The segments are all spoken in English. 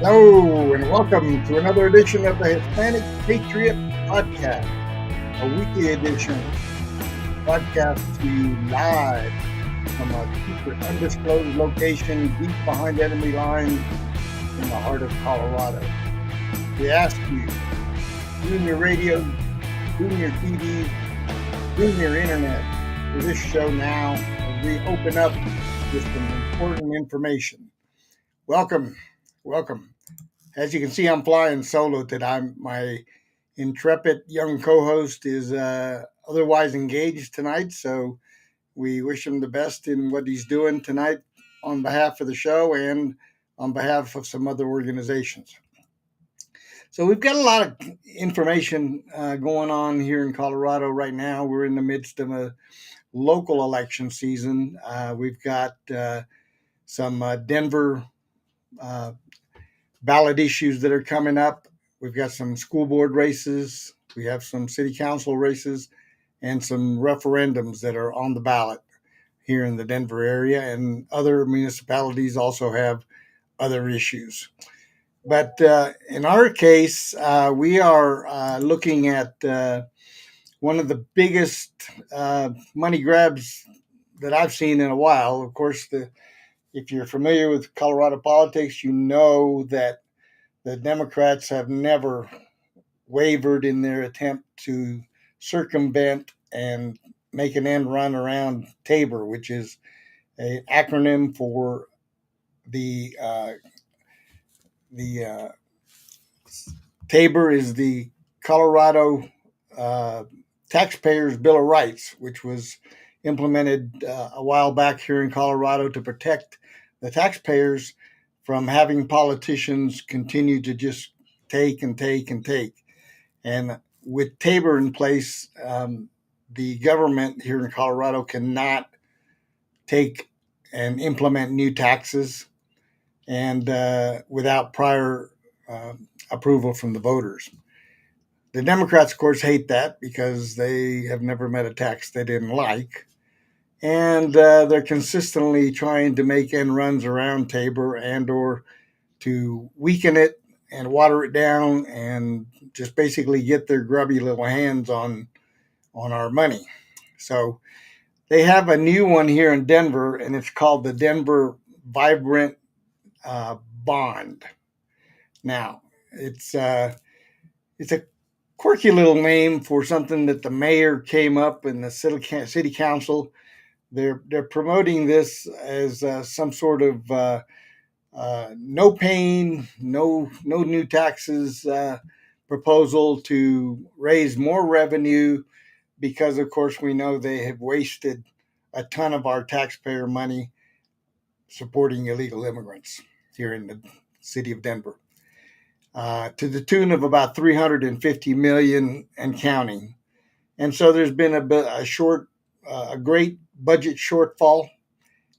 Hello, and welcome to another edition of the Hispanic Patriot Podcast, a weekly edition podcast to you live from a secret undisclosed location deep behind enemy lines in the heart of Colorado. We ask you, tune your radio, tune your TV, tune your internet for this show now as we open up with some important information. Welcome. As you can see, I'm flying solo today. My intrepid young co-host is otherwise engaged tonight, so we wish him the best in what he's doing tonight on behalf of the show and on behalf of some other organizations. So we've got a lot of information going on here in Colorado right now. We're in the midst of a local election season. We've got some Denver ballot issues that are coming up. We've got some school board races. We have some city council races and some referendums that are on the ballot here in the Denver area. And other municipalities also have other issues. But in our case, we are looking at one of the biggest money grabs that I've seen in a while. Of course, if you're familiar with Colorado politics, you know that the Democrats have never wavered in their attempt to circumvent and make an end run around TABOR, which is an acronym for the TABOR is the Colorado Taxpayers Bill of Rights, which was implemented a while back here in Colorado to protect the taxpayers from having politicians continue to just take and take and take. And with TABOR in place, the government here in Colorado cannot take and implement new taxes and without prior approval from the voters. The Democrats, of course, hate that because they have never met a tax they didn't like. And they're consistently trying to make end runs around TABOR and or to weaken it and water it down and just basically get their grubby little hands on our money. So they have a new one here in Denver, and it's called the Denver Vibrant Bond. Now, it's a quirky little name for something that the mayor came up in the city council. They're promoting this as some sort of no pain, no new taxes proposal to raise more revenue because, of course, we know they have wasted a ton of our taxpayer money supporting illegal immigrants here in the city of Denver, to the tune of about 350 million and counting. And so there's been a great budget shortfall,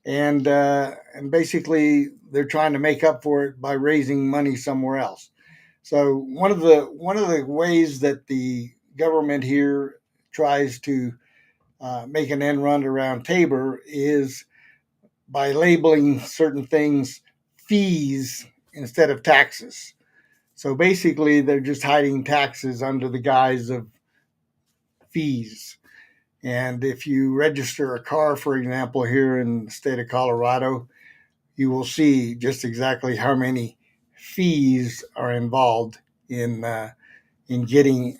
and basically they're trying to make up for it by raising money somewhere else. So one of the ways that the government here tries to make an end run around TABOR is by labeling certain things fees instead of taxes. So basically, they're just hiding taxes under the guise of fees. And if you register a car, for example, here in the state of Colorado, you will see just exactly how many fees are involved in getting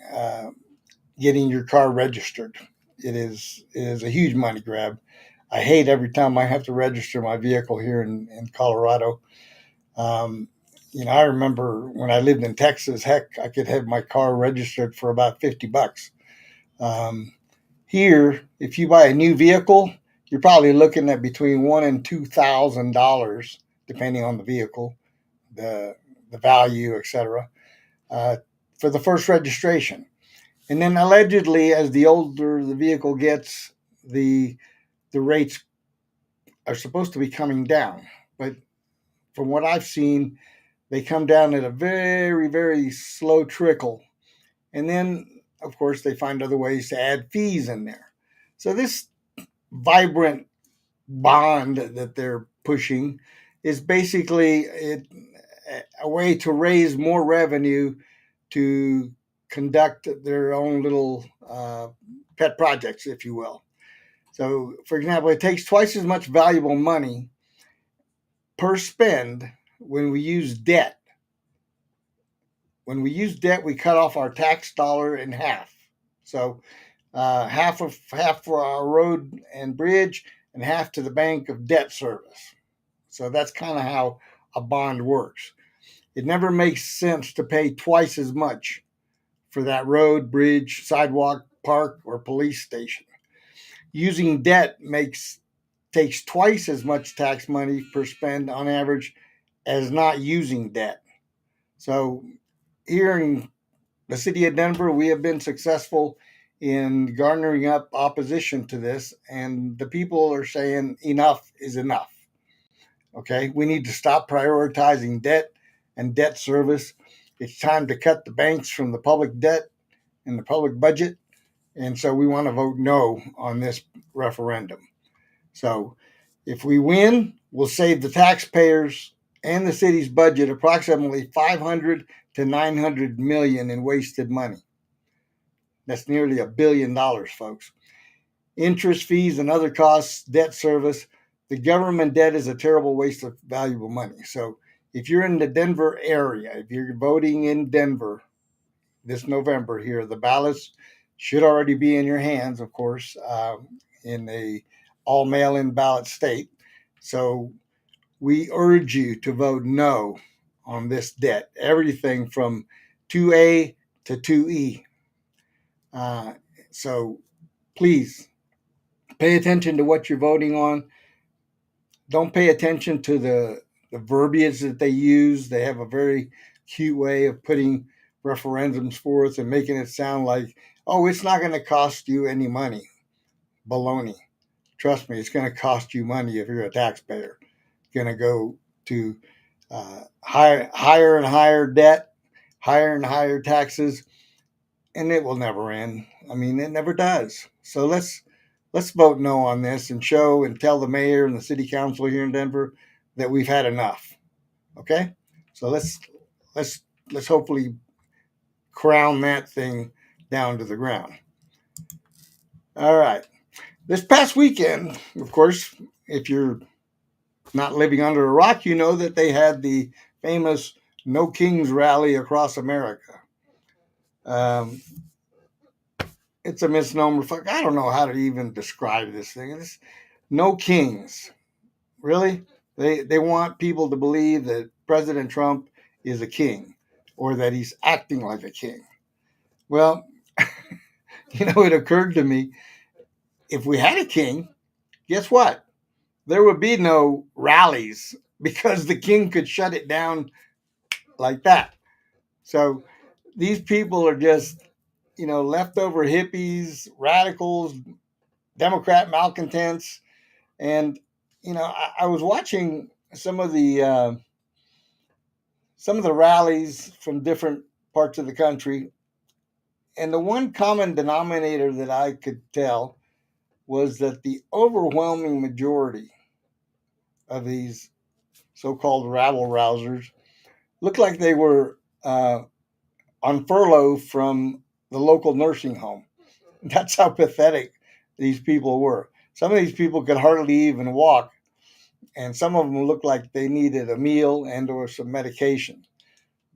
your car registered. It is a huge money grab. I hate every time I have to register my vehicle here in Colorado. I remember when I lived in Texas, heck, I could have my car registered for about $50. Here, if you buy a new vehicle, you're probably looking at between $1,000 and $2,000, depending on the vehicle, the value, etc., for the first registration. And then allegedly, as the older the vehicle gets, the rates are supposed to be coming down. But from what I've seen, they come down at a very, very slow trickle. And then, of course, they find other ways to add fees in there. So this vibrant bond that they're pushing is basically a way to raise more revenue to conduct their own little pet projects, if you will. So, for example, it takes twice as much valuable money per spend when we use debt. When we use debt, we cut off our tax dollar in half. So, half for our road and bridge, and half to the bank of debt service. So that's kind of how a bond works. It never makes sense to pay twice as much for that road, bridge, sidewalk, park, or police station. Using debt takes twice as much tax money per spend on average as not using debt. So here in the city of Denver, we have been successful in garnering up opposition to this, and the people are saying enough is enough. Okay, we need to stop prioritizing debt and debt service. It's time to cut the banks from the public debt and the public budget. And so we want to vote no on this referendum. So if we win, we'll save the taxpayers and the city's budget approximately 500 to 900 million in wasted money. That's nearly $1 billion, folks. Interest, fees, and other costs, debt service. The government debt is a terrible waste of valuable money. So if you're in the Denver area, if you're voting in Denver this November here, the ballots should already be in your hands, of course, in a all mail-in ballot state. So we urge you to vote no on this debt, everything from 2A to 2E. So please pay attention to what you're voting on. Don't pay attention to the verbiage that they use. They have a very cute way of putting referendums forth and making it sound like, oh, it's not going to cost you any money. Baloney. Trust me, it's going to cost you money if you're a taxpayer. It's going to go to higher and higher debt, higher and higher taxes, and it will never end. I mean, it never does. So let's vote no on this and show and tell the mayor and the city council here in Denver that we've had enough. Okay? So let's hopefully crown that thing down to the ground. All right. This past weekend, of course, if you're not living under a rock, you know that they had the famous No Kings rally across America. It's a misnomer. I don't know how to even describe this thing. It's no kings. Really? They want people to believe that President Trump is a king or that he's acting like a king. Well, it occurred to me, if we had a king, guess what? There would be no rallies because the king could shut it down like that. So these people are just, leftover hippies, radicals, Democrat malcontents. And, I was watching some of the rallies from different parts of the country. And the one common denominator that I could tell was that the overwhelming majority of these so-called rabble rousers looked like they were on furlough from the local nursing home. That's how pathetic these people were. Some of these people could hardly even walk, and some of them looked like they needed a meal and or some medication,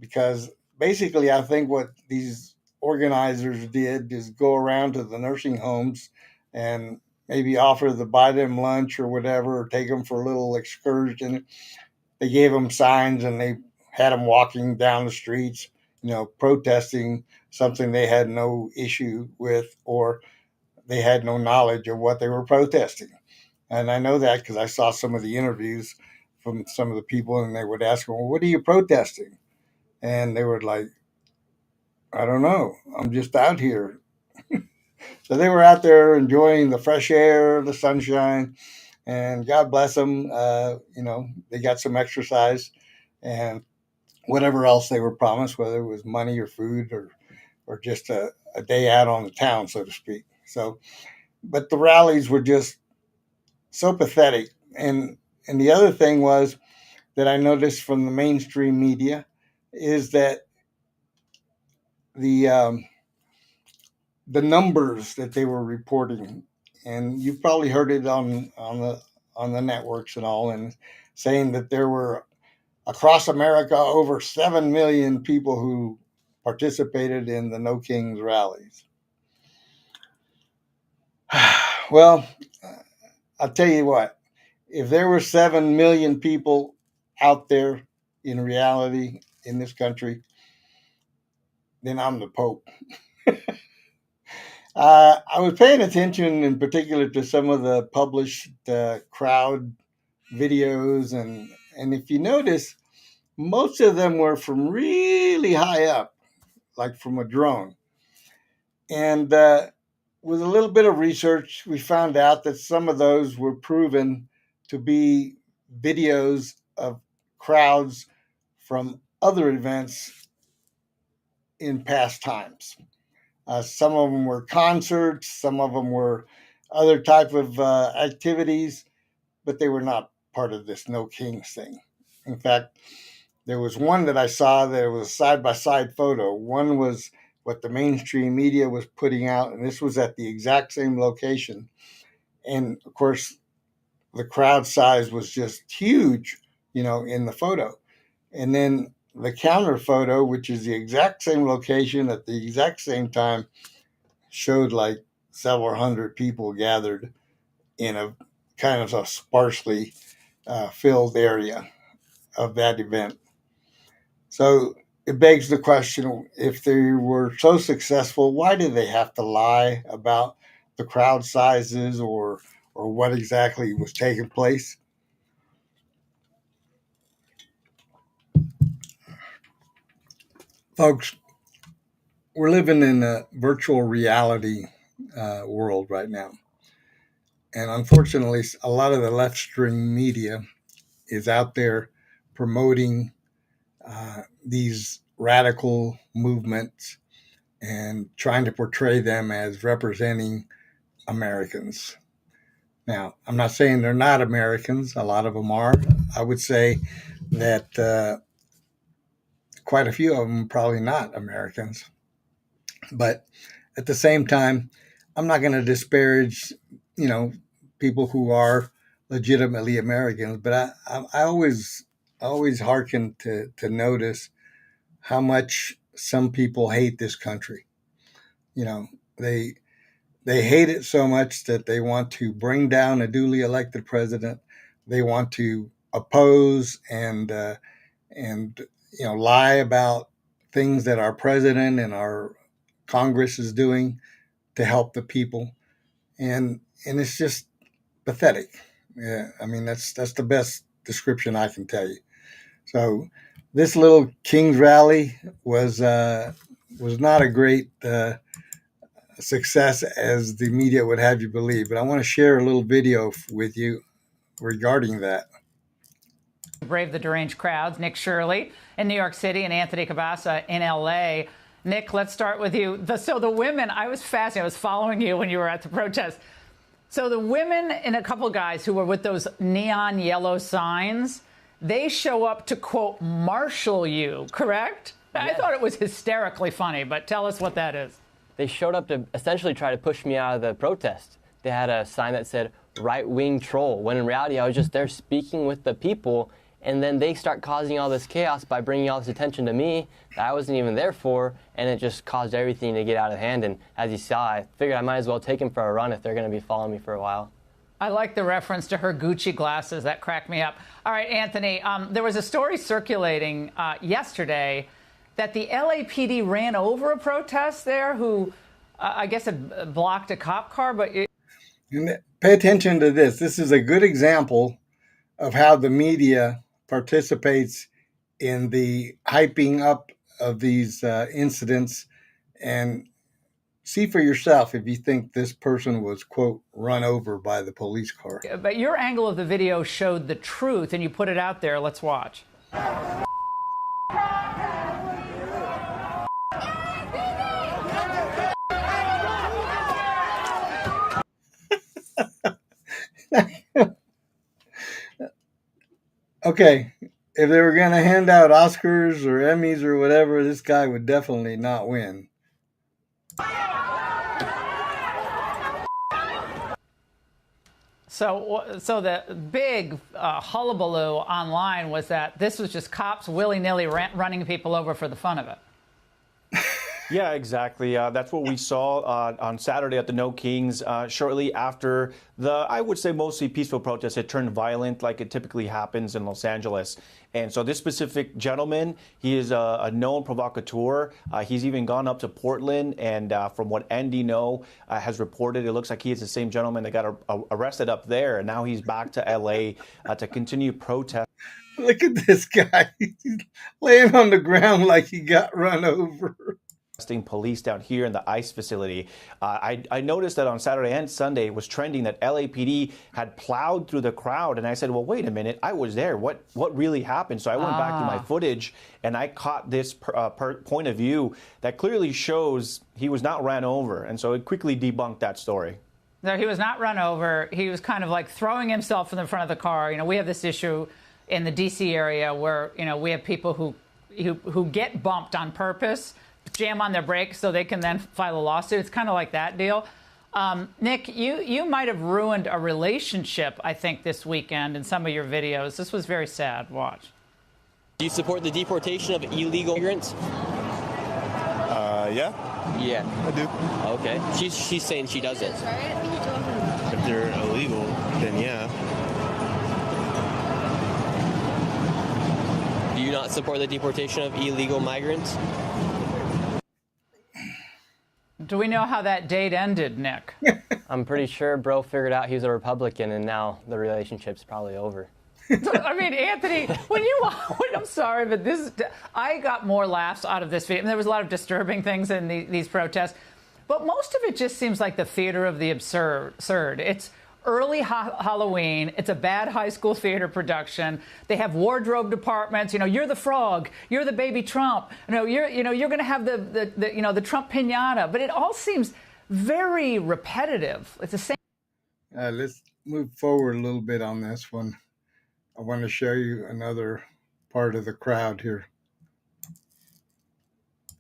because basically I think what these organizers did is go around to the nursing homes and maybe offer to buy them lunch or whatever, or take them for a little excursion. They gave them signs and they had them walking down the streets, protesting something they had no issue with, or they had no knowledge of what they were protesting. And I know that because I saw some of the interviews from some of the people, and they would ask them, well, what are you protesting? And they were like, I don't know. I'm just out here. So they were out there enjoying the fresh air, the sunshine, and God bless them. They got some exercise and whatever else they were promised, whether it was money or food or just a day out on the town, so to speak. So, but the rallies were just so pathetic. And the other thing was that I noticed from the mainstream media is that the um, the numbers that they were reporting, and you've probably heard it on the networks and all, and saying that there were across America over 7 million people who participated in the No Kings rallies. Well, I'll tell you what, if there were 7 million people out there in reality in this country, then I'm the Pope. I was paying attention in particular to some of the published crowd videos, and if you notice, most of them were from really high up, like from a drone. And with a little bit of research, we found out that some of those were proven to be videos of crowds from other events in past times. Some of them were concerts, some of them were other type of activities, but they were not part of this No Kings thing. In fact, there was one that I saw that was a side by side photo. One was what the mainstream media was putting out, and this was at the exact same location. And of course, the crowd size was just huge, in the photo. And then the counter photo, which is the exact same location at the exact same time, showed like several hundred people gathered in a kind of a sparsely filled area of that event. So it begs the question, if they were so successful, why did they have to lie about the crowd sizes or what exactly was taking place? Folks, we're living in a virtual reality world right now. And unfortunately, a lot of the left string media is out there promoting these radical movements and trying to portray them as representing Americans. Now, I'm not saying they're not Americans. A lot of them are. I would say that quite a few of them are probably not Americans. But at the same time, I'm not going to disparage, people who are legitimately Americans. But I always hearken to notice how much some people hate this country. You know, they they hate it so much that they want to bring down a duly elected president. They want to oppose and lie about things that our president and our Congress is doing to help the people, and it's just pathetic. Yeah, I mean that's the best description I can tell you. So this little King's rally was not a great success as the media would have you believe. But I want to share a little video with you regarding that. Brave the deranged crowds. Nick Shirley in New York City and Anthony Cabasa in L.A. Nick, let's start with you. So the women, I was fascinated. I was following you when you were at the protest. So the women and a couple of guys who were with those neon yellow signs, they show up to, quote, marshal you, correct? Yes. I thought it was hysterically funny, but tell us what that is. They showed up to essentially try to push me out of the protest. They had a sign that said right-wing troll, when in reality I was just there speaking with the people, and then they start causing all this chaos by bringing all this attention to me that I wasn't even there for, and it just caused everything to get out of hand. And as you saw, I figured I might as well take them for a run if they're going to be following me for a while. I like the reference to her Gucci glasses. That cracked me up. All right, Anthony, there was a story circulating yesterday that the LAPD ran over a protest there who, I guess, had blocked a cop car. But pay attention to this. This is a good example of how the media participates in the hyping up of these incidents, and see for yourself if you think this person was, quote, run over by the police car. But your angle of the video showed the truth, and you put it out there. Let's watch. Okay, if they were going to hand out Oscars or Emmys or whatever, this guy would definitely not win. So the big hullabaloo online was that this was just cops willy-nilly running people over for the fun of it. Yeah, exactly. That's what we saw on Saturday at the No Kings. Shortly after the, I would say, mostly peaceful protest, it turned violent like it typically happens in Los Angeles. And so this specific gentleman, he is a known provocateur. He's even gone up to Portland. And from what Andy No has reported, it looks like he is the same gentleman that got arrested up there. And now he's back to L.A. To continue protest. Look at this guy. He's laying on the ground like he got run over. Police down here in the ICE facility. I noticed that on Saturday and Sunday it was trending that LAPD had plowed through the crowd, and I said, well, wait a minute, I was there. What really happened? So I went back to my footage, and I caught this point of view that clearly shows he was not ran over, and so it quickly debunked that story. No, he was not run over. He was kind of like throwing himself in the front of the car. You know, we have this issue in the D.C. area where, you know, we have people who get bumped on purpose, jam on their brakes so they can then file a lawsuit. It's kind of like that deal. Nick, you might have ruined a relationship, I think, this weekend in some of your videos. This was very sad. Watch. Do you support the deportation of illegal immigrants? Yeah. Yeah. I do. Okay. She's saying she doesn't. If they're illegal, then yeah. Do you not support the deportation of illegal migrants? Do we know how that date ended, Nick? I'm pretty sure bro figured out he was a Republican, and now the relationship's probably over. I mean, Anthony, I'm sorry, but I got more laughs out of this video. I mean, there was a lot of disturbing things in these protests, but most of it just seems like the theater of the absurd. It's early Halloween. It's a bad high school theater production. They have wardrobe departments. You know, you're the frog. You're the baby Trump. You're going to have the Trump piñata. But it all seems very repetitive. It's the same. Let's move forward a little bit on this one. I want to show you another part of the crowd here.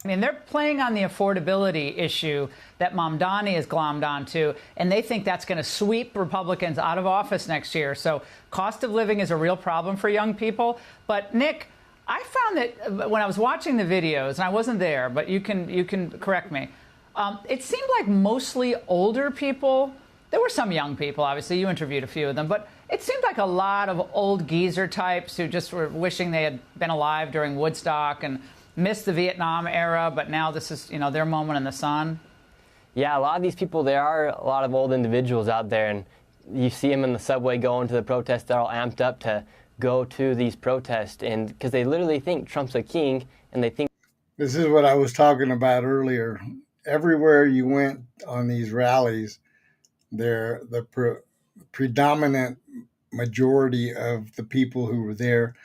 I mean, they're playing on the affordability issue that Mamdani has glommed onto, and they think that's going to sweep Republicans out of office next year. So cost of living is a real problem for young people. But, Nick, I found that when I was watching the videos, and I wasn't there, but you can correct me, it seemed like mostly older people. There were some young people, obviously. You interviewed a few of them. But it seemed like a lot of old geezer types who just were wishing they had been alive during Woodstock and missed the Vietnam era, but now this is, their moment in the sun. Yeah, a lot of these people, there are a lot of old individuals out there, and you see them in the subway going to the protest. They're all amped up to go to these protests, and because they literally think Trump's a king, and they think... This is what I was talking about earlier. Everywhere you went on these rallies, the predominant majority of the people who were there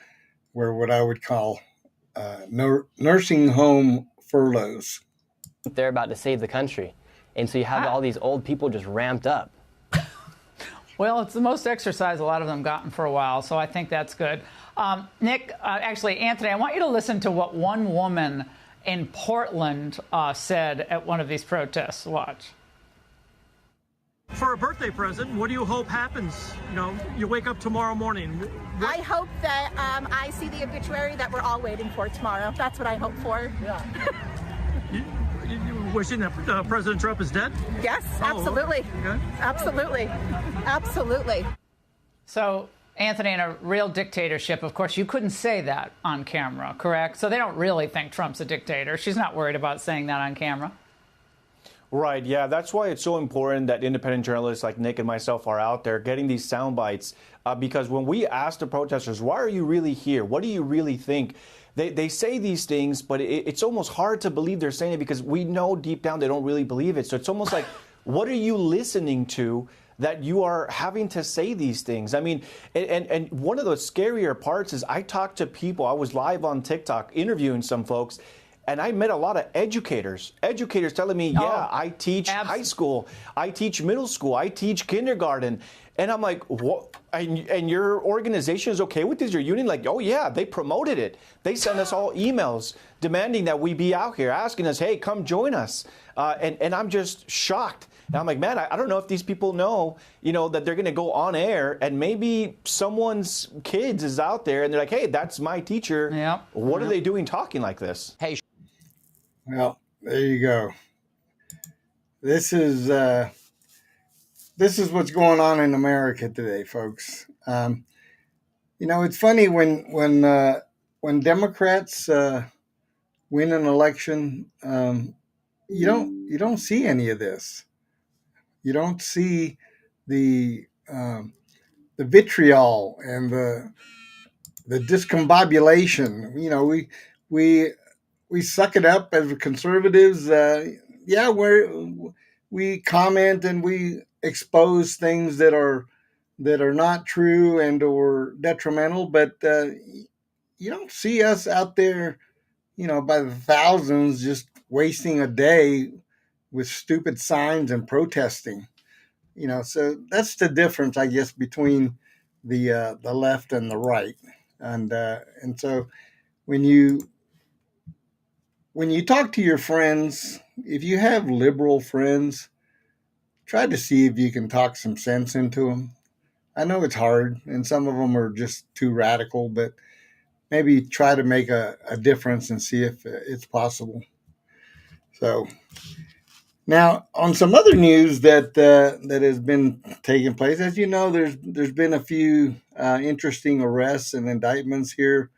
were what I would call nursing home furloughs. They're about to save the country. And so you have all these old people just ramped up. Well, it's the most exercise a lot of them gotten for a while, so I think that's good. Nick, actually, Anthony, I want you to listen to what one woman in Portland said at one of these protests. Watch. For a birthday present, what do you hope happens? You wake up tomorrow morning. I hope that I see the obituary that we're all waiting for tomorrow. That's what I hope for. Yeah. you wishing that President Trump is dead? Yes, absolutely. Okay. Absolutely. Absolutely. So, Anthony, in a real dictatorship, of course, you couldn't say that on camera, correct? So they don't really think Trump's a dictator. She's not worried about saying that on camera. Right, yeah, that's why it's so important that independent journalists like Nick and myself are out there getting these sound bites, because when we ask the protesters, why are you really here? What do you really think? They say these things, but it's almost hard to believe they're saying it because we know deep down they don't really believe it. So it's almost like, what are you listening to that you are having to say these things? I mean, and one of the scarier parts is I talked to people. I was live on TikTok interviewing some folks, and I met a lot of educators telling me, yeah, I teach high school, I teach middle school, I teach kindergarten. And I'm like, what? And your organization is okay with this? Your union? Like, oh yeah, they promoted it. They sent us all emails demanding that we be out here, asking us, hey, come join us. And I'm just shocked. And I'm like, man, I don't know if these people know, that they're going to go on air and maybe someone's kids is out there and they're like, hey, that's my teacher. Yep. What are they doing talking like this? Hey, Well, there you go. This is what's going on in America today, folks. It's funny when Democrats win an election, you don't see any of this. You don't see the vitriol and the discombobulation. We suck it up as conservatives. We comment and we expose things that are not true and or detrimental, but you don't see us out there, by the thousands just wasting a day with stupid signs and protesting. So that's the difference, I guess, between the left and the right. And so when you talk to your friends, if you have liberal friends, try to see if you can talk some sense into them. I know it's hard, and some of them are just too radical, but maybe try to make a difference and see if it's possible. So now, on some other news that has been taking place, as you know, there's been a few interesting arrests and indictments here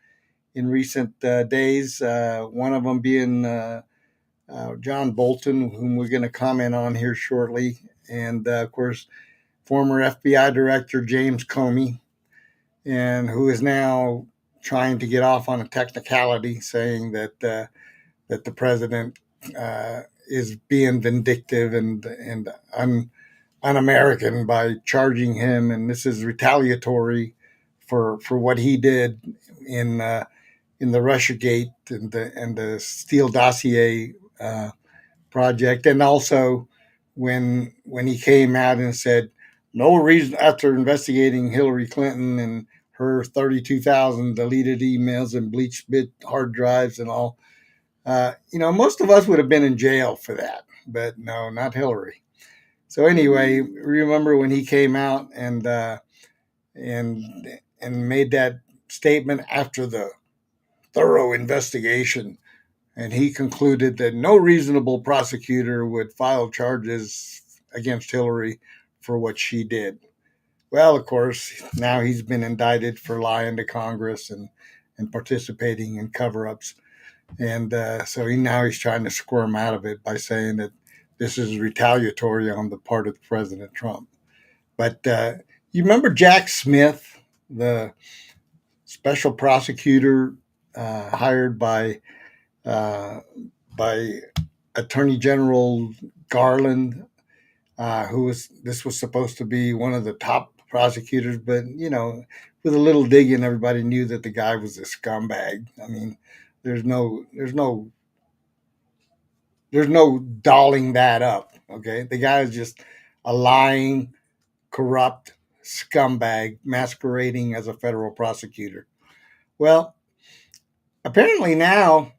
in recent days. One of them being John Bolton, whom we're going to comment on here shortly, and of course, former FBI Director James Comey, and who is now trying to get off on a technicality, saying that the president is being vindictive and un-American by charging him, and this is retaliatory for what he did in the Russiagate and the Steele dossier project, and also when he came out and said no reason, after investigating Hillary Clinton and her 32,000 deleted emails and bleached bit hard drives and all. Most of us would have been in jail for that, but no, not Hillary. So anyway, remember when he came out and made that statement after the thorough investigation, and he concluded that no reasonable prosecutor would file charges against Hillary for what she did. Well, of course, now he's been indicted for lying to Congress and participating in cover-ups. And so he's trying to squirm out of it by saying that this is retaliatory on the part of President Trump. But you remember Jack Smith, the special prosecutor hired by Attorney General Garland, this was supposed to be one of the top prosecutors, but with a little digging, everybody knew that the guy was a scumbag. I mean, there's no dolling that up. Okay, the guy is just a lying, corrupt scumbag masquerading as a federal prosecutor. Well, apparently now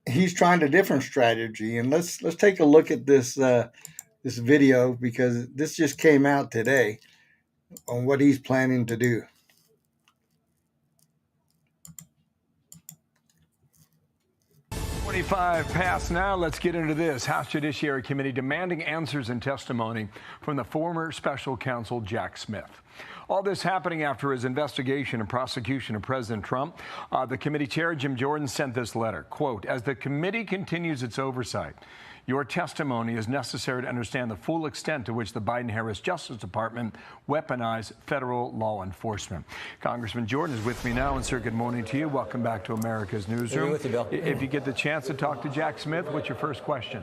he's trying a different strategy, and let's take a look at this video, because this just came out today on what he's planning to do. 25 past now. Let's get into this. House Judiciary Committee demanding answers and testimony from the former special counsel Jack Smith. All this happening after his investigation and prosecution of President Trump. The committee chair, Jim Jordan, sent this letter. Quote, as the committee continues its oversight, your testimony is necessary to understand the full extent to which the Biden-Harris Justice Department weaponized federal law enforcement. Congressman Jordan is with me now, and sir, good morning to you. Welcome back to America's Newsroom. With you, Bill. If you get the chance to talk to Jack Smith, what's your first question?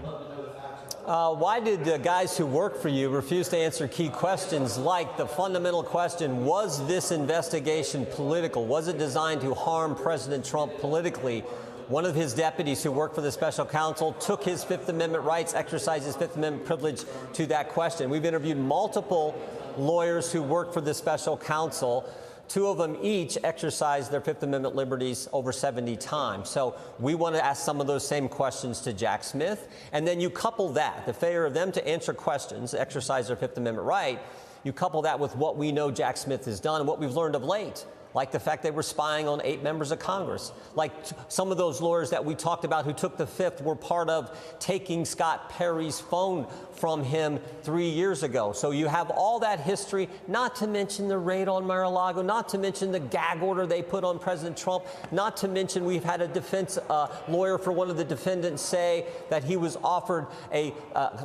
Why did the guys who work for you refuse to answer key questions like the fundamental question, was this investigation political? Was it designed to harm President Trump politically? One of his deputies who worked for the special counsel took his Fifth Amendment rights, exercised his Fifth Amendment privilege to that question. We've interviewed multiple lawyers who work for the special counsel. Two of them each exercised their Fifth Amendment liberties over 70 times. So we want to ask some of those same questions to Jack Smith. And then you couple that, the failure of them to answer questions, exercise their Fifth Amendment right, you couple that with what we know Jack Smith has done and what we've learned of late, like the fact they were spying on 8 members of Congress, like some of those lawyers that we talked about who took the Fifth were part of taking Scott Perry's phone from him 3 years ago. So you have all that history, not to mention the raid on Mar-a-Lago, not to mention the gag order they put on President Trump, not to mention we've had a defense lawyer for one of the defendants say that he was offered a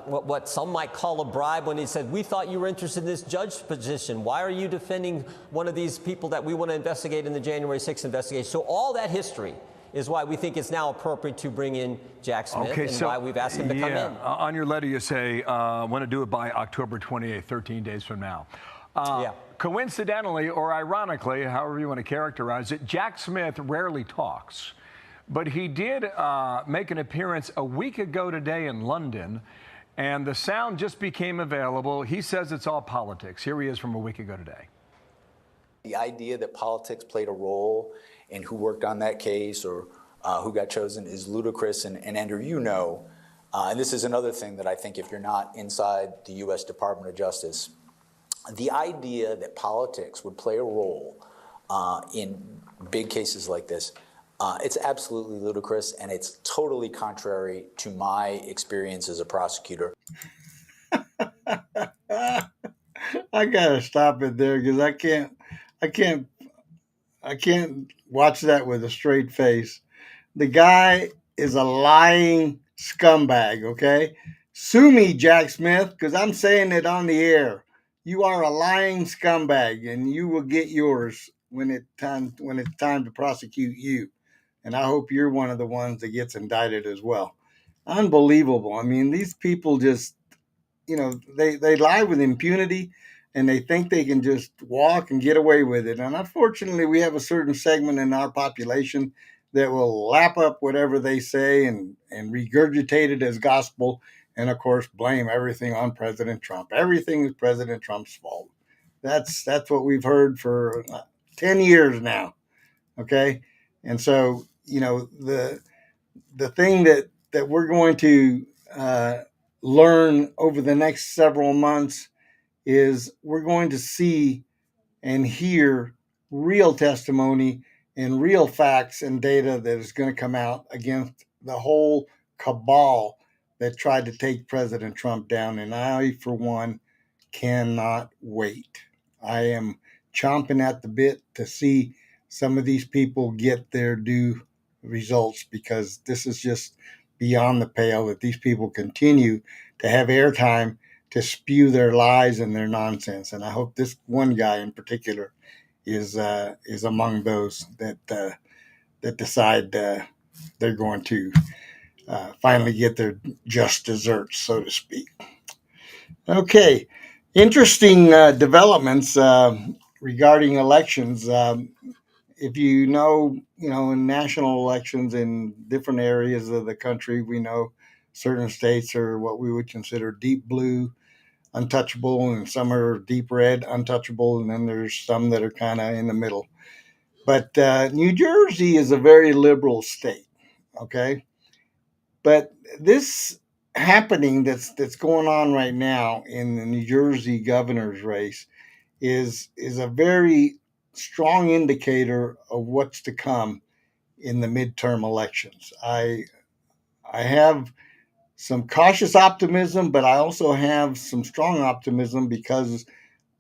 what some might call a bribe when he said, we thought you were interested in this judge position. Why are you defending one of these people that we want to investigate in the January 6th investigation? So all that history is why we think it's now appropriate to bring in Jack Smith and why we've asked him to come in. On your letter, you say, want to do it by October 28th, 13 days from now. Coincidentally or ironically, however you want to characterize it, Jack Smith rarely talks. But he did make an appearance a week ago today in London, and the sound just became available. He says it's all politics. Here he is from a week ago today. The idea that politics played a role in who worked on that case or who got chosen is ludicrous. And Andrew, you know, and this is another thing that I think if you're not inside the U.S. Department of Justice, the idea that politics would play a role in big cases like this, it's absolutely ludicrous, and it's totally contrary to my experience as a prosecutor. I gotta stop it there because I can't watch that with a straight face. The guy is a lying scumbag, okay? Sue me, Jack Smith, because I'm saying it on the air. You are a lying scumbag, and you will get yours when it's time to prosecute you. And I hope you're one of the ones that gets indicted as well. Unbelievable. I mean, these people just, they lie with impunity, and they think they can just walk and get away with it. And unfortunately, we have a certain segment in our population that will lap up whatever they say and regurgitate it as gospel, and of course, blame everything on President Trump. Everything is President Trump's fault. That's what we've heard for 10 years now, okay? And so, the thing that we're going to learn over the next several months is we're going to see and hear real testimony and real facts and data that is going to come out against the whole cabal that tried to take President Trump down. And I, for one, cannot wait. I am chomping at the bit to see some of these people get their due results, because this is just beyond the pale that these people continue to have airtime to spew their lies and their nonsense. And I hope this one guy in particular is among those that decide they're going to finally get their just desserts, so to speak. Okay, interesting developments regarding elections. If you know, in national elections in different areas of the country, we know certain states are what we would consider deep blue, untouchable, and some are deep red, untouchable, and then there's some that are kind of in the middle. But New Jersey is a very liberal state, okay? But this happening that's going on right now in the New Jersey governor's race is a very strong indicator of what's to come in the midterm elections. I have some cautious optimism, but I also have some strong optimism because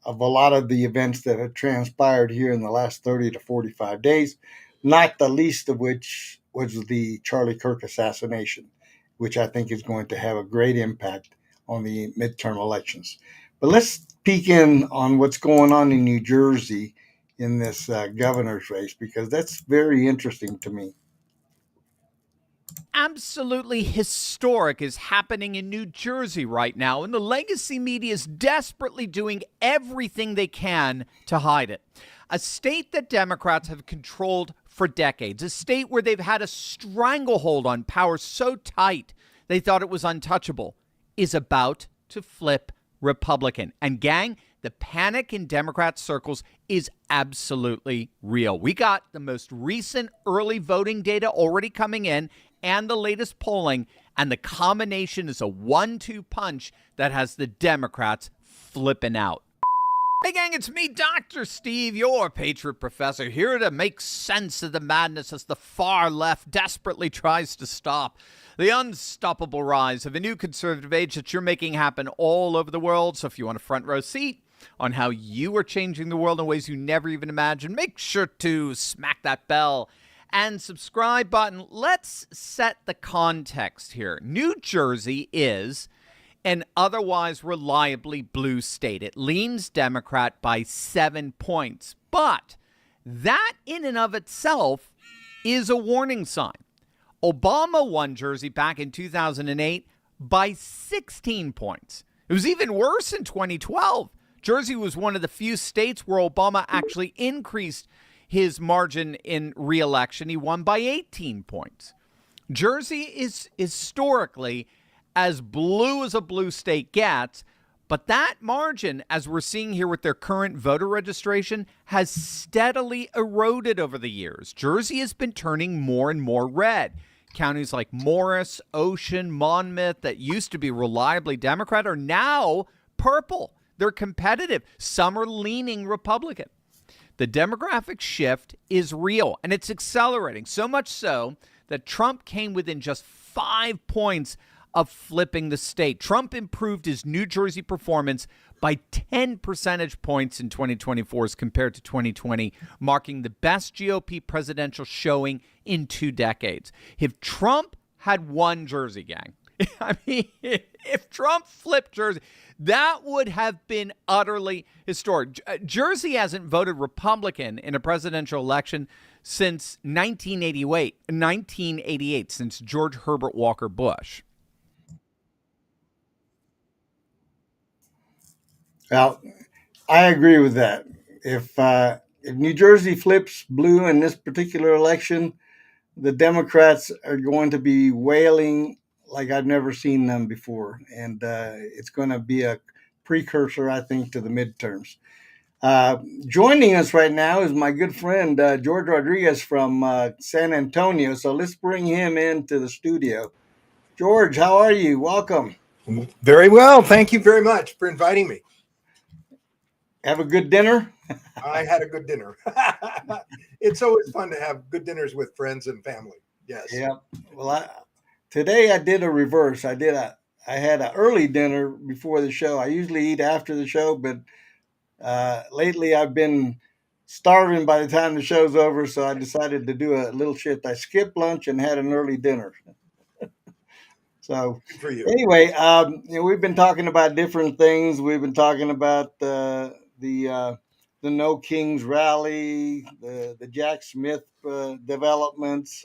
of a lot of the events that have transpired here in the last 30 to 45 days, not the least of which was the Charlie Kirk assassination, which I think is going to have a great impact on the midterm elections. But let's peek in on what's going on in New Jersey in this governor's race, because that's very interesting to me. Absolutely historic is happening in New Jersey right now, and the legacy media is desperately doing everything they can to hide it. A state that Democrats have controlled for decades, a state where they've had a stranglehold on power so tight they thought it was untouchable, is about to flip Republican. And gang, the panic in Democrat circles is absolutely real. We got the most recent early voting data already coming in and the latest polling, and the combination is a 1-2 punch that has the Democrats flipping out. Hey gang, it's me, Dr. Steve, your Patriot Professor, here to make sense of the madness as the far left desperately tries to stop the unstoppable rise of a new conservative age that you're making happen all over the world. So if you want a front row seat on how you are changing the world in ways you never even imagined, make sure to smack that bell and subscribe button. Let's set the context here. New Jersey is an otherwise reliably blue state. It leans Democrat by 7 points. But that in and of itself is a warning sign. Obama won Jersey back in 2008 by 16 points. It was even worse in 2012. Jersey was one of the few states where Obama actually increased his margin in re-election. He won by 18 points. Jersey is historically as blue as a blue state gets, but that margin, as we're seeing here with their current voter registration, has steadily eroded over the years. Jersey has been turning more and more red. Counties like Morris, Ocean, Monmouth, that used to be reliably Democrat, are now purple. They're competitive. Some are leaning Republican. The demographic shift is real, and it's accelerating, so much so that Trump came within just 5 points of flipping the state. Trump improved his New Jersey performance by 10 percentage points in 2024 as compared to 2020, marking the best GOP presidential showing in 2 decades. If Trump had won Jersey, gang, I mean, if Trump flipped Jersey, that would have been utterly historic. Jersey hasn't voted Republican in a presidential election since 1988, since George Herbert Walker Bush. Well, I agree with that. If New Jersey flips blue in this particular election, the Democrats are going to be wailing like I've never seen them before. And it's going to be a precursor, I think, to the midterms. Joining us right now is my good friend, George Rodriguez from San Antonio. So let's bring him into the studio. George, how are you? Welcome. Very well. Thank you very much for inviting me. Have a good dinner? I had a good dinner. It's always fun to have good dinners with friends and family. Yes. Yeah. Well, today I did a reverse. I had an early dinner before the show. I usually eat after the show, but lately I've been starving by the time the show's over, so I decided to do a little shift. I skipped lunch and had an early dinner. So good for you. Anyway, we've been talking about different things. We've been talking about the No Kings rally, the Jack Smith developments,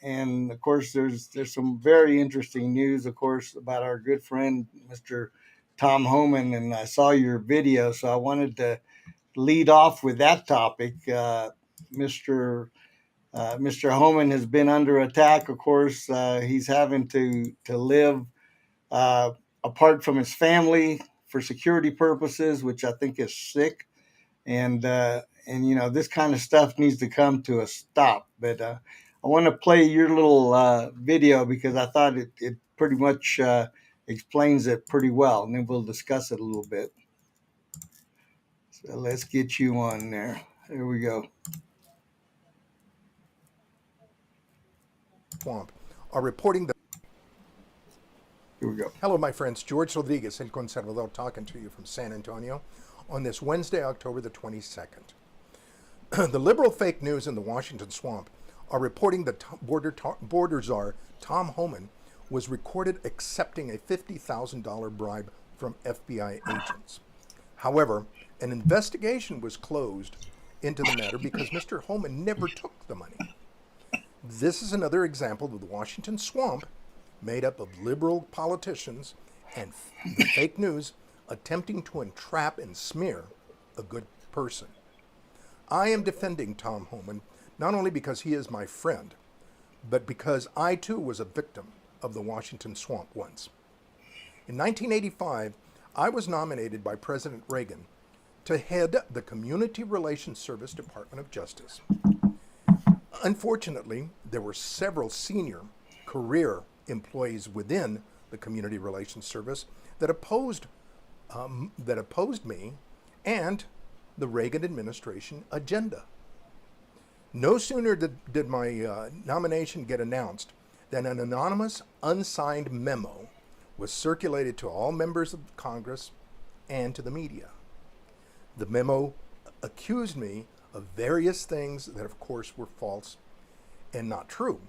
and of course there's some very interesting news, of course, about our good friend Mr. Tom Homan. And I saw your video, so I wanted to lead off with that topic. Mr. Homan has been under attack. Of course, he's having to live apart from his family for security purposes, which I think is sick. And this kind of stuff needs to come to a stop. But I want to play your little video because I thought it pretty much explains it pretty well. And then we'll discuss it a little bit. So let's get you on there. There we go. Swamp are reporting that. Here we go. Hello, my friends. George Rodriguez and Conservador talking to you from San Antonio on this Wednesday, October the 22nd. The liberal fake news in the Washington swamp are reporting that border czar Tom Homan was recorded accepting a $50,000 bribe from FBI agents. However, an investigation was closed into the matter because Mr. Homan never took the money. This is another example of the Washington swamp made up of liberal politicians and fake news attempting to entrap and smear a good person. I am defending Tom Homan not only because he is my friend, but because I too was a victim of the Washington swamp once. In 1985, I was nominated by President Reagan to head the Community Relations Service Department of Justice. Unfortunately, there were several senior career employees within the Community Relations Service that opposed me and the Reagan administration agenda. No sooner did my nomination get announced than an anonymous, unsigned memo was circulated to all members of Congress and to the media. The memo accused me of various things that, of course, were false and not true.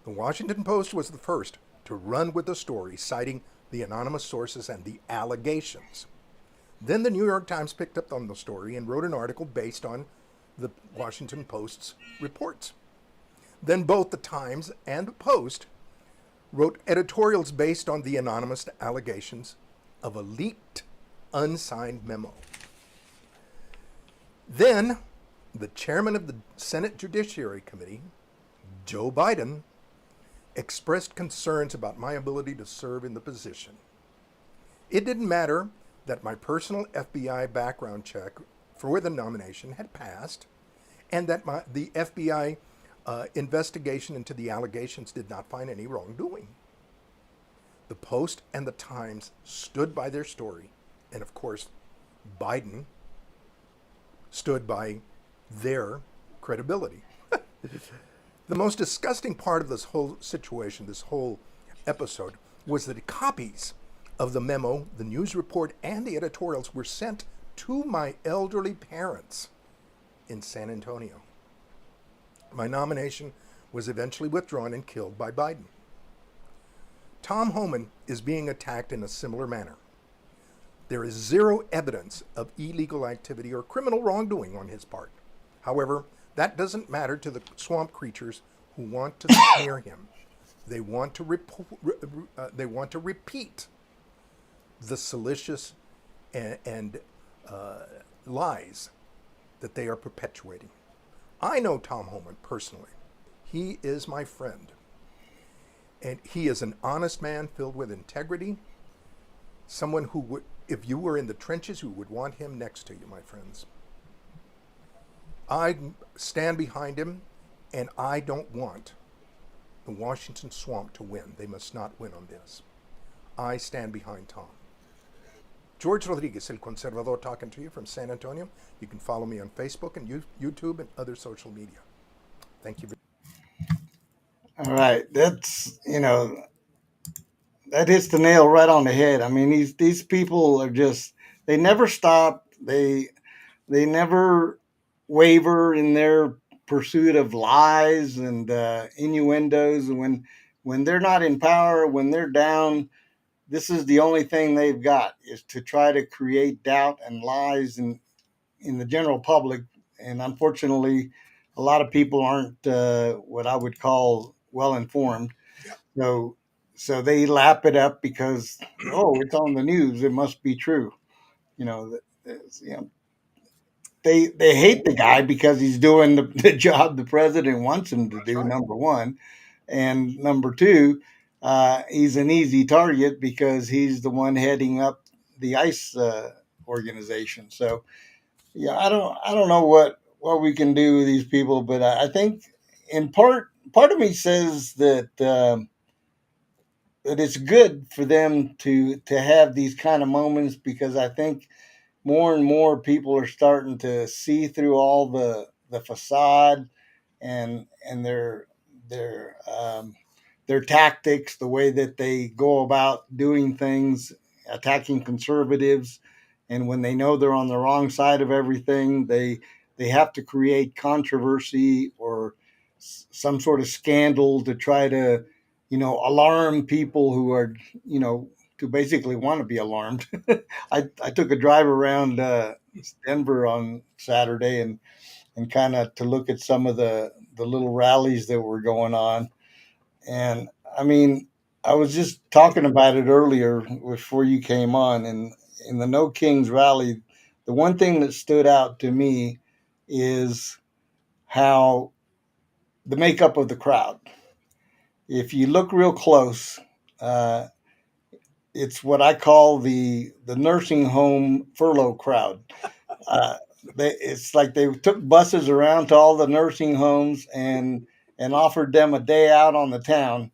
The Washington Post was the first to run with the story, citing the anonymous sources and the allegations. Then the New York Times picked up on the story and wrote an article based on the Washington Post's reports. Then both the Times and the Post wrote editorials based on the anonymous allegations of a leaked, unsigned memo. Then the chairman of the Senate Judiciary Committee, Joe Biden, expressed concerns about my ability to serve in the position. It didn't matter that my personal FBI background check for the nomination had passed, and that the FBI investigation into the allegations did not find any wrongdoing. The Post and the Times stood by their story, and of course, Biden stood by their credibility. The most disgusting part of this whole situation, this whole episode, was that copies of the memo, the news report, and the editorials were sent to my elderly parents in San Antonio. My nomination was eventually withdrawn and killed by Biden. Tom Homan is being attacked in a similar manner. There is zero evidence of illegal activity or criminal wrongdoing on his part. However, that doesn't matter to the swamp creatures who want to smear him. They want to repeat the salacious and lies that they are perpetuating. I know Tom Homan personally. He is my friend. And he is an honest man filled with integrity. Someone who would, if you were in the trenches, who would want him next to you, my friends. I stand behind him, and I don't want the Washington Swamp to win. They must not win on this. I stand behind Tom. George Rodriguez, El Conservador, talking to you from San Antonio. You can follow me on Facebook and YouTube and other social media. Thank you. All right. That's, that hits the nail right on the head. I mean, these people are just, they never stop. They never waver in their pursuit of lies and innuendos. And when they're not in power, when they're down, this is the only thing they've got, is to try to create doubt and lies in the general public. And unfortunately, a lot of people aren't what I would call well informed. Yeah. So they lap it up because, it's on the news, it must be true. They hate the guy because he's doing the job the president wants him to do. Right. Number one, and number two, he's an easy target because he's the one heading up the ICE organization. So, yeah, I don't know what we can do with these people, but I think in part of me says that that it's good for them to have these kind of moments, because I think more and more people are starting to see through all the facade and their tactics, the way that they go about doing things, attacking conservatives. And when they know they're on the wrong side of everything, they have to create controversy or some sort of scandal to try to, alarm people who are, to basically want to be alarmed. I took a drive around Denver on Saturday and kind of to look at some of the little rallies that were going on. And I mean, I was just talking about it earlier before you came on, and in the No Kings rally, the one thing that stood out to me is how the makeup of the crowd. If you look real close, it's what I call the nursing home furlough crowd. Uh, it's like they took buses around to all the nursing homes and offered them a day out on the town,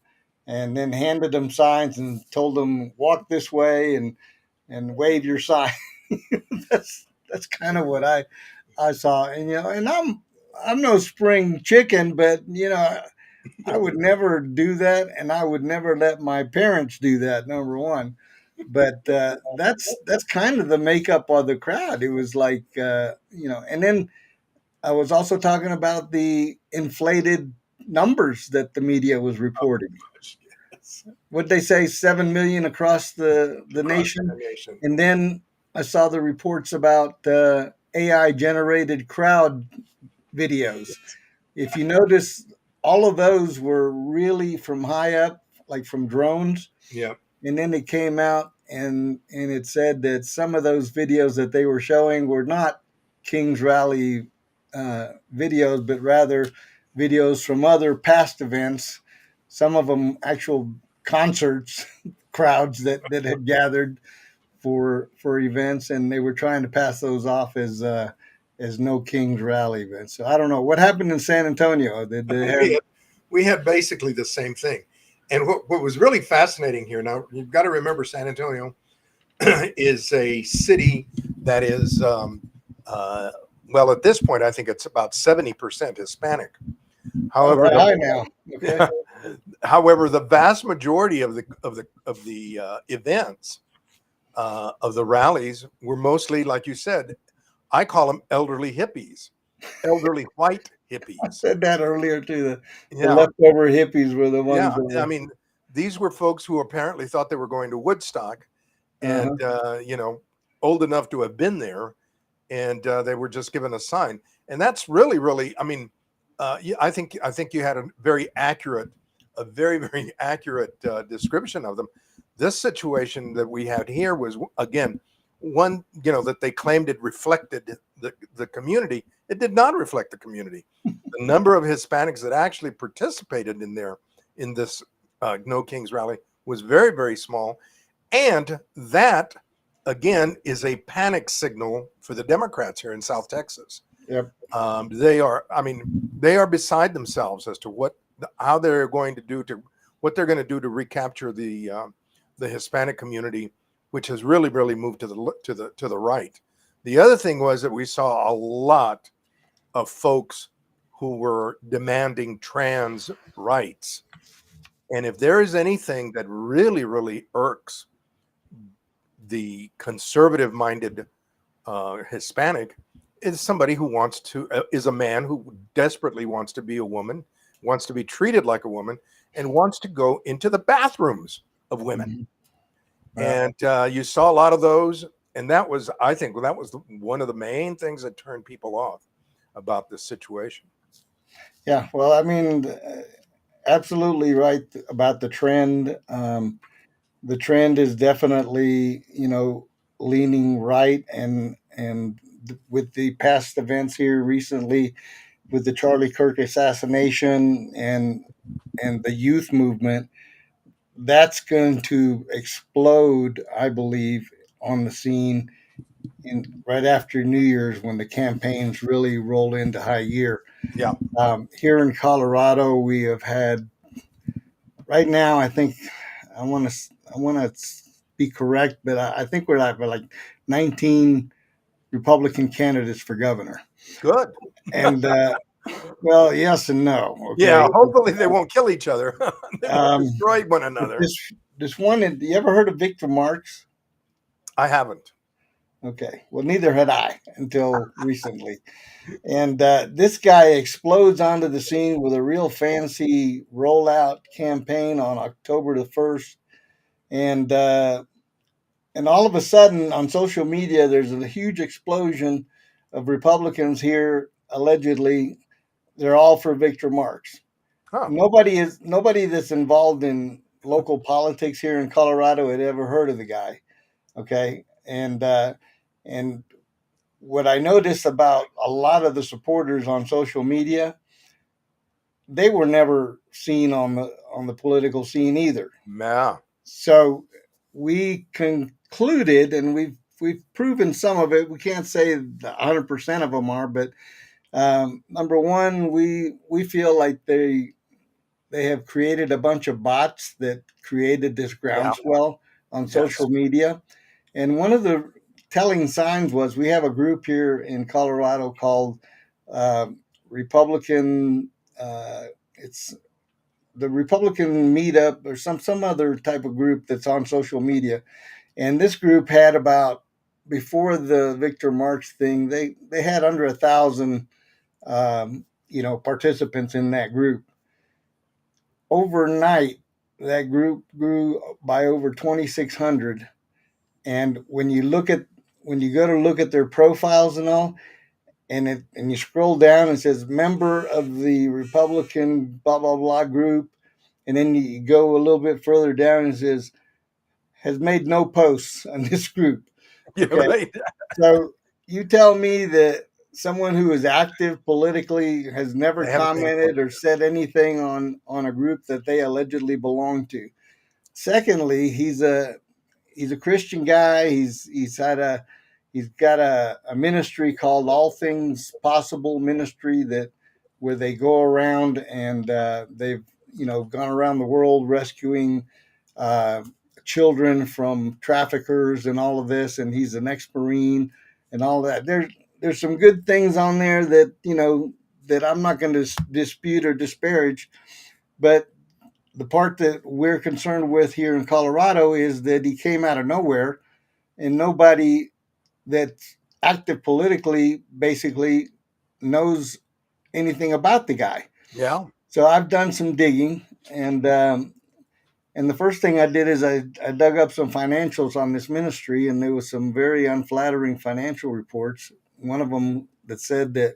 and then handed them signs and told them walk this way and wave your sign. That's kind of what I saw, and and I'm no spring chicken, but I would never do that, and I would never let my parents do that. Number one, but that's kind of the makeup of the crowd. It was like and then I was also talking about the inflated numbers that the media was reporting. What'd they say? 7 million across the nation, and then I saw the reports about AI generated crowd videos. If you notice, all of those were really from high up, like from drones. Yeah. And then it came out and it said that some of those videos that they were showing were not King's Rally videos, but rather videos from other past events. Some of them actual concerts, crowds that had gathered for events, and they were trying to pass those off as no King's Rally events. So I don't know what happened in San Antonio. Did they have... we had basically the same thing. And what was really fascinating here, now you've got to remember San Antonio is a city that is, well, at this point, I think it's about 70% Hispanic. However, now. Okay. However, the vast majority of the events of the rallies were mostly, like you said, I call them elderly hippies, elderly white hippies. I said that earlier too. The leftover hippies were the ones. Yeah, I mean, these were folks who apparently thought they were going to Woodstock, and old enough to have been there, and they were just given a sign. And that's really, really, I mean, I think you had a very accurate description of them. This situation that we had here was, again, one, that they claimed it reflected the community. It did not reflect the community. The number of Hispanics that actually participated in this No Kings Rally was very, very small. And that, again, is a panic signal for the Democrats here in South Texas. Yep. They are beside themselves as to how they're going to do what they're going to do to recapture the Hispanic community, which has really, really moved to the right. The other thing was that we saw a lot of folks who were demanding trans rights. And if there is anything that really, really irks the conservative-minded Hispanic, is somebody who is a man who desperately wants to be a woman, wants to be treated like a woman, and wants to go into the bathrooms of women. Mm-hmm. And you saw a lot of those, and I think that was one of the main things that turned people off about this situation. Yeah, well, I mean, absolutely right about the trend. The trend is definitely, leaning right, and with the past events here recently, with the Charlie Kirk assassination and the youth movement, that's going to explode, I believe, on the scene right after New Year's, when the campaigns really roll into high gear. Yeah. Here in Colorado, we have had, right now, I think, I want to be correct, but I think we're at like 19 Republican candidates for governor. Good. And well, yes and no. Okay? Yeah, hopefully they won't kill each other. They won't destroy one another. This one, you ever heard of Victor Marx? I haven't. Okay. Well, neither had I until recently. And this guy explodes onto the scene with a real fancy rollout campaign on October the 1st. And all of a sudden on social media, there's a huge explosion of Republicans here, allegedly. They're all for Victor Marx. Huh. Nobody that's involved in local politics here in Colorado had ever heard of the guy. Okay. And what I noticed about a lot of the supporters on social media, they were never seen on the political scene either. Yeah. So we concluded, and we've proven some of it. We can't say 100% of them are, but number one, we feel like they have created a bunch of bots that created this groundswell on social media. And one of the telling signs was we have a group here in Colorado called Republican. It's the Republican Meetup or some other type of group that's on social media. And this group had about, before the Victor Marx thing, they had under 1,000 participants in that group. Overnight, that group grew by over 2,600. And when you go to look at their profiles and all, and you scroll down, it says member of the Republican blah blah blah group, and then you go a little bit further down and it says has made no posts on this group. Okay. So you tell me that someone who is active politically has never commented or said anything on a group that they allegedly belong to. Secondly, he's a Christian guy. He's got a ministry called All Things Possible Ministry where they go around and they've gone around the world rescuing children from traffickers and all of this. And he's an ex-Marine and all that. There's some good things on there that that I'm not going to dispute or disparage, but the part that we're concerned with here in Colorado is that he came out of nowhere, and nobody that's active politically basically knows anything about the guy. Yeah. So I've done some digging, and the first thing I did is I dug up some financials on this ministry, and there was some very unflattering financial reports. One of them that said that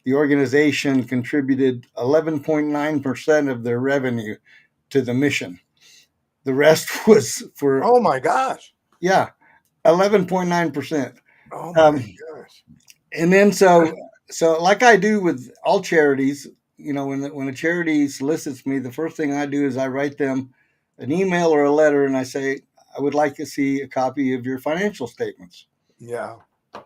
the organization contributed 11.9% of their revenue to the mission. The rest was for... Oh, my gosh. Yeah, 11.9%. Oh, my gosh. And then so like I do with all charities, when a charity solicits me, the first thing I do is I write them an email or a letter, and I say, I would like to see a copy of your financial statements. Yeah.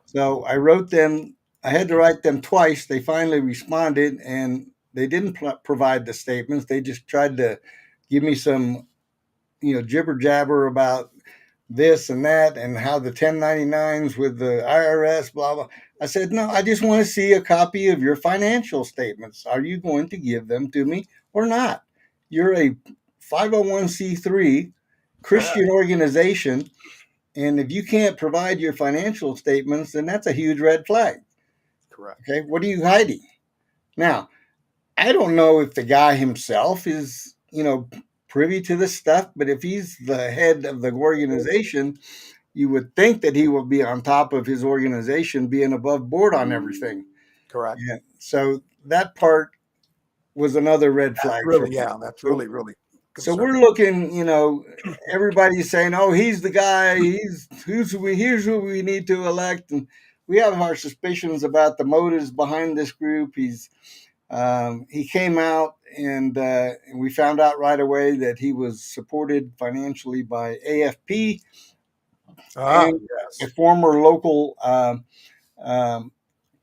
So I wrote them. I had to write them twice. They finally responded, and they didn't provide the statements. They just tried to give me some, jibber jabber about this and that and how the 1099s with the IRS, blah, blah. I said, no, I just want to see a copy of your financial statements. Are you going to give them to me or not? You're a 501c3 Christian organization, and if you can't provide your financial statements, then that's a huge red flag. Correct. Okay, what are you hiding? Now, I don't know if the guy himself is, privy to this stuff, but if he's the head of the organization, you would think that he will be on top of his organization, being above board on everything. Correct. Yeah. So that part was another red flag. That's really, really. So we're looking, everybody's saying, oh, he's the guy, here's who we need to elect. And we have our suspicions about the motives behind this group. He came out and we found out right away that he was supported financially by AFP, and a former local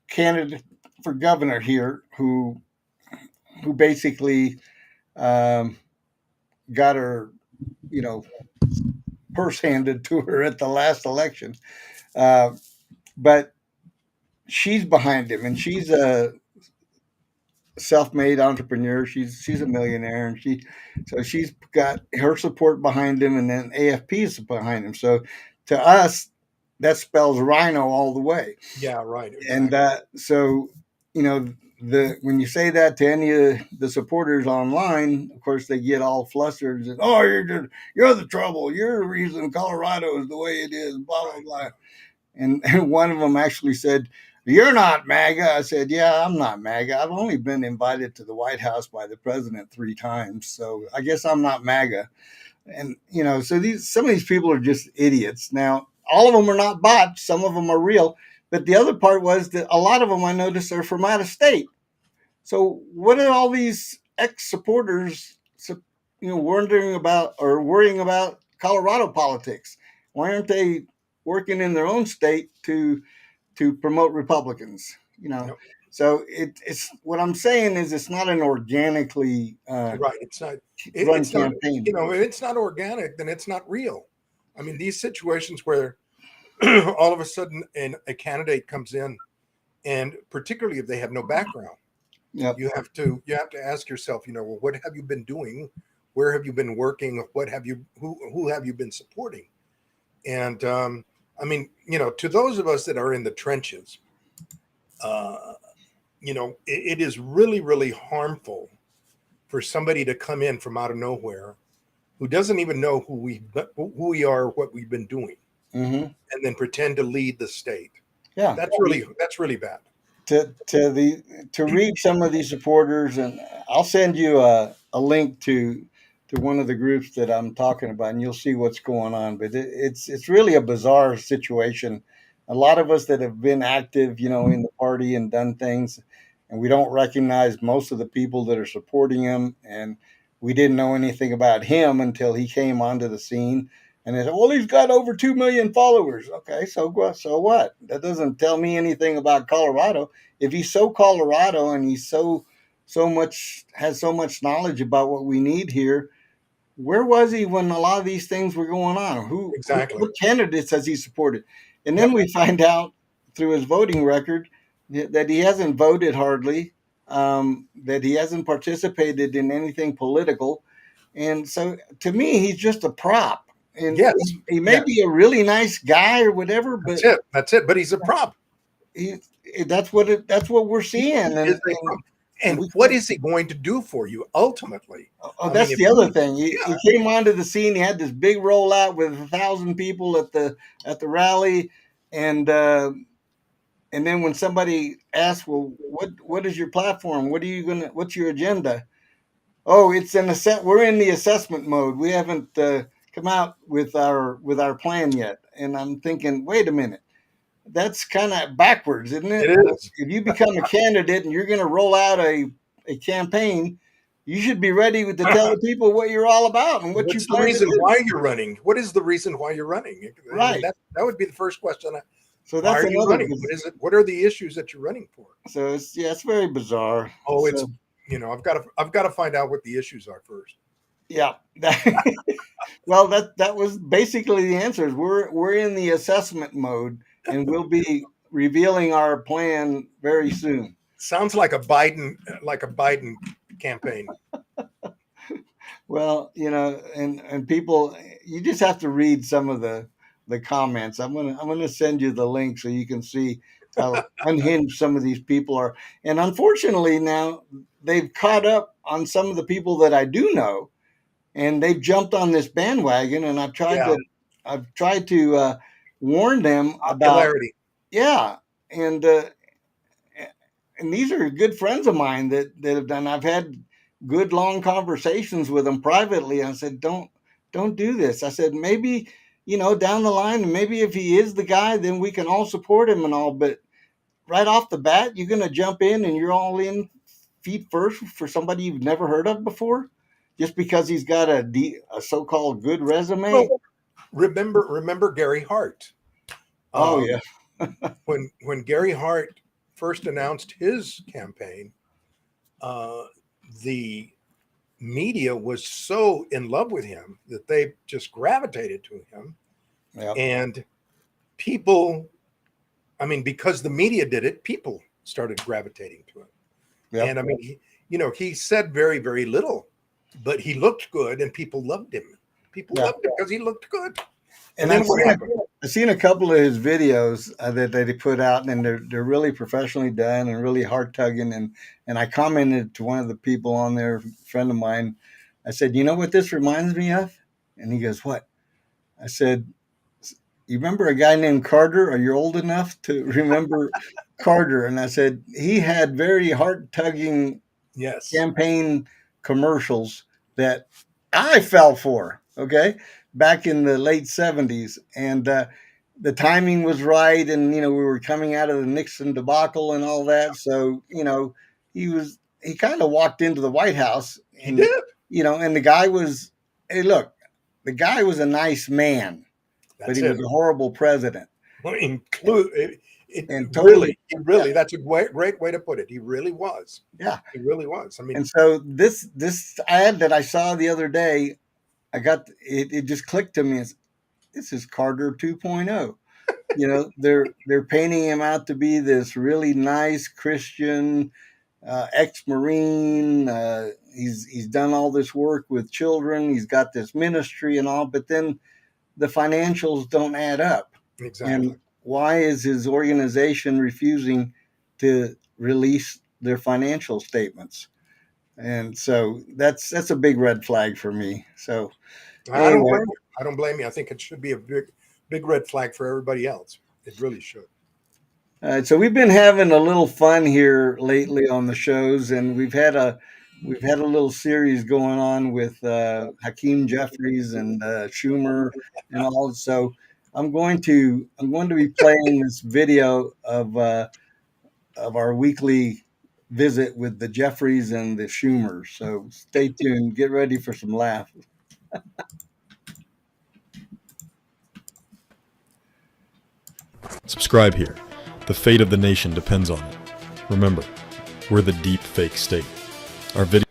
candidate for governor here who basically got her, purse handed to her at the last election. But she's behind him, and she's a self-made entrepreneur. She's a millionaire, and she's got her support behind him, and then AFP is behind him. So to us, that spells rhino all the way. Yeah, right. Exactly. And so, when you say that to any of the supporters online, of course, they get all flustered and, oh, you're the trouble. You're the reason Colorado is the way it is, blah, blah, blah. And one of them actually said, you're not MAGA. I said, yeah, I'm not MAGA. I've only been invited to the White House by the president 3 times. So I guess I'm not MAGA. And, so some of these people are just idiots. Now, all of them are not bots. Some of them are real. But the other part was that a lot of them, I noticed, are from out of state. So what are all these ex-supporters, worrying about Colorado politics? Why aren't they working in their own state to promote Republicans? Yep. So it's what I'm saying is it's not an organically Right. It's not. run It's not. campaign. If it's not organic, then it's not real. I mean, these situations where all of a sudden a candidate comes in, and particularly if they have no background, Yep. you have to ask yourself, well, what have you been doing? Where have you been working? Who have you been supporting? And I mean, to those of us that are in the trenches, it is really, really harmful for somebody to come in from out of nowhere who doesn't even know who we are, what we've been doing, and then pretend to lead the state. Yeah, that's really bad. To read some of these supporters, and I'll send you a link to one of the groups that I'm talking about, and you'll see what's going on. But it's really a bizarre situation. A lot of us that have been active, in the party and done things, and we don't recognize most of the people that are supporting him, and we didn't know anything about him until he came onto the scene. And they said, well, he's got over 2 million followers. Okay, so what? That doesn't tell me anything about Colorado. If he's so Colorado and he's has so much knowledge about what we need here, where was he when a lot of these things were going on? Exactly. What candidates has he supported? And then we find out through his voting record that he hasn't voted hardly, that he hasn't participated in anything political. And so to me, he's just a prop. And yes, he may be a really nice guy or whatever, but that's it. But he's a prop. That's what we're seeing. And what is he going to do for you ultimately? That's the other thing. He came onto the scene. He had this big rollout with 1,000 people at the rally, and then when somebody asked, "Well, what is your platform? What's your agenda?" Oh, we're in the assessment mode. We haven't come out with our plan yet. And I'm thinking, wait a minute. That's kind of backwards, isn't it? It is. If you become a candidate and you're going to roll out a campaign, you should be ready to tell the people what you're all about and what's the reason why you're running. What is the reason why you're running? Right. I mean, that would be the first question. So that's why are you running? What is it? What are the issues that you're running for? So it's very bizarre. Oh, it's I've got to find out what the issues are first. Yeah. Well, that was basically the answers. We're in the assessment mode, and we'll be revealing our plan very soon. Sounds like a Biden campaign. Well, and people, you just have to read some of the comments. I'm gonna send you the link so you can see how unhinged some of these people are. And unfortunately, now they've caught up on some of the people that I do know, and they've jumped on this bandwagon. And I've tried to warn them about popularity. Yeah, and these are good friends of mine that have done. I've had good long conversations with them privately. I said, don't do this. I said, maybe down the line, maybe if he is the guy, then we can all support him and all. But right off the bat, you're going to jump in and you're all in feet first for somebody you've never heard of before, just because he's got a so-called good resume. Well, remember Gary Hart. Oh yeah. when Gary Hart first announced his campaign, the media was so in love with him that they just gravitated to him. Yep. And people, because the media did it, people started gravitating to him. Yep. And he said very, very little, but he looked good and people loved him. People loved him because he looked good. And then what happened? I've seen a couple of his videos that he put out, and they're really professionally done and really heart tugging. And I commented to one of the people on there, a friend of mine. I said, "You know what this reminds me of?" And he goes, "What?" I said, "You remember a guy named Carter? Are you old enough to remember Carter?" And I said, he had very heart tugging campaign commercials that I fell for. Okay. Back in the late 70s, and the timing was right, and we were coming out of the Nixon debacle and all that. So he kind of walked into the White House, and he did. And the guy was, hey, look, the guy was a nice man, but he was a horrible president. And totally, really, that's a great way to put it. He really was. Yeah, he really was. I mean, and so this ad that I saw the other day, I got it. It just clicked to me. This is Carter 2.0. You know, they're painting him out to be this really nice Christian ex-Marine. He's done all this work with children. He's got this ministry and all, but then the financials don't add up. Exactly. And why is his organization refusing to release their financial statements? And so that's a big red flag for me. So anyway. I don't blame you. I think it should be a big red flag for everybody else. It really should. So we've been having a little fun here lately on the shows, and we've had a little series going on with Hakeem Jeffries and Schumer and all. So I'm going to be playing this video of our weekly visit with the Jeffries and the Schumers. So stay tuned. Get ready for some laughs. Subscribe here. The fate of the nation depends on it. Remember, we're the deep fake state. Our video.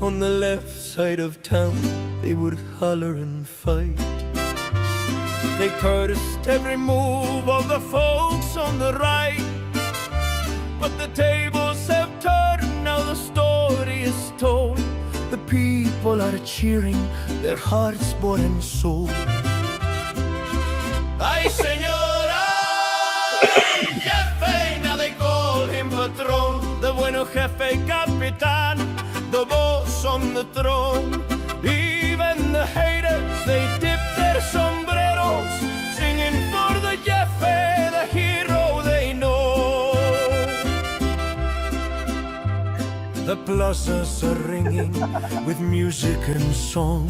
On the left side of town, they would holler and fight. They cursed every move of the folks on the right. But the tables have turned, now the story is told. The people are cheering, their hearts, bought and sold. Ay, señora, jefe, now they call him patron. The bueno jefe, capitán, the boss on the throne. Even the haters, they dip their sombreros, singing for the jefe, the hero they know. The plazas are ringing with music and song.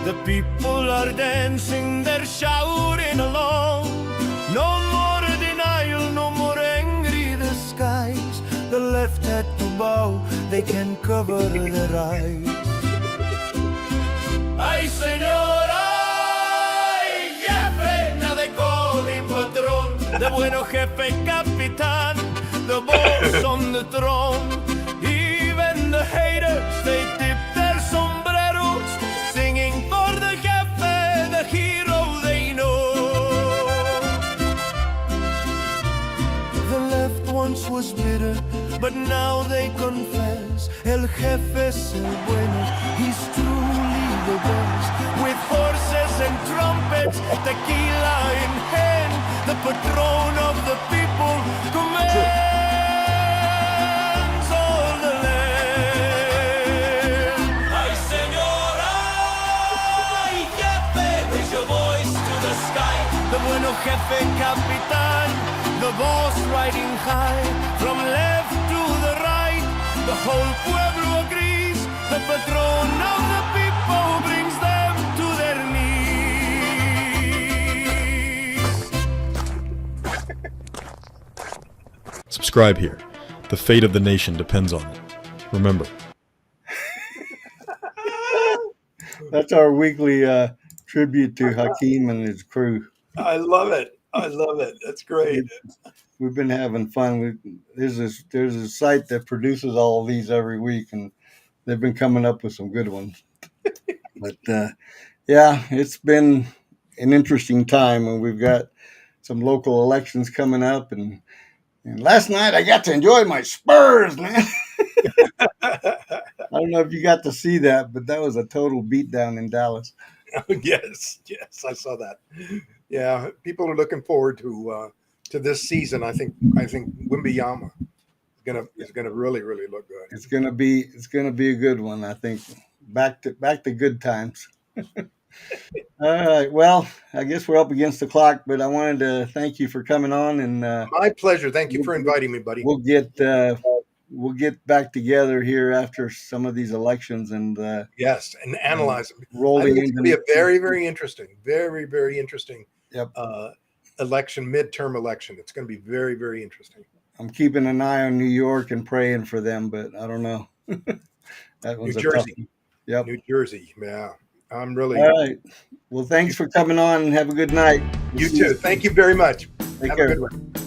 The people are dancing, they're shouting along. No more denial, no more angry disguise. The left had to bow, they can cover their eyes. Ay, señora, ay, jefe, now they call him patron. The bueno jefe, capitán, the boss on the throne. Even the haters, they dip their sombreros, singing for the jefe, the hero they know. The left once was bitter, but now they confess. El jefe es el bueno, he's truly the best. With horses and trumpets, tequila in hand, the patron of the people commands all the land. Ay, señora, ay, jefe, raise your voice to the sky. The bueno jefe, capitán, the boss riding high. From left to the right, the whole pueblo agrees. The patron of the people brings them to their knees. Subscribe here. The fate of the nation depends on it. Remember. That's our weekly tribute to Hakeem and his crew. I love it. I love it. That's great. We've been having fun. There's a site that produces all of these every week, and they've been coming up with some good ones. But yeah, it's been an interesting time, and we've got some local elections coming up. And last night I got to enjoy my Spurs, man. I don't know if you got to see that, but that was a total beatdown in Dallas. Yes, I saw that. Yeah, people are looking forward to this season. I think Wembanyama is gonna really look good. It's gonna be a good one. I think back to good times. All right. Well, I guess we're up against the clock, but I wanted to thank you for coming on. And my pleasure. Thank you for inviting me, buddy. We'll get we'll get back together here after some of these elections and yes, and analyze them. Rolling I think it's into going to be a very, very interesting, very interesting Yep. midterm election. It's going to be very, very interesting. I'm keeping an eye on New York and praying for them, but I don't know. That New one's a Jersey. tough one. Yep. New Jersey. Yeah. I'm really. All right. Well, thanks for coming on and have a good night. You too. Thank you very much. Take Have care. a good one.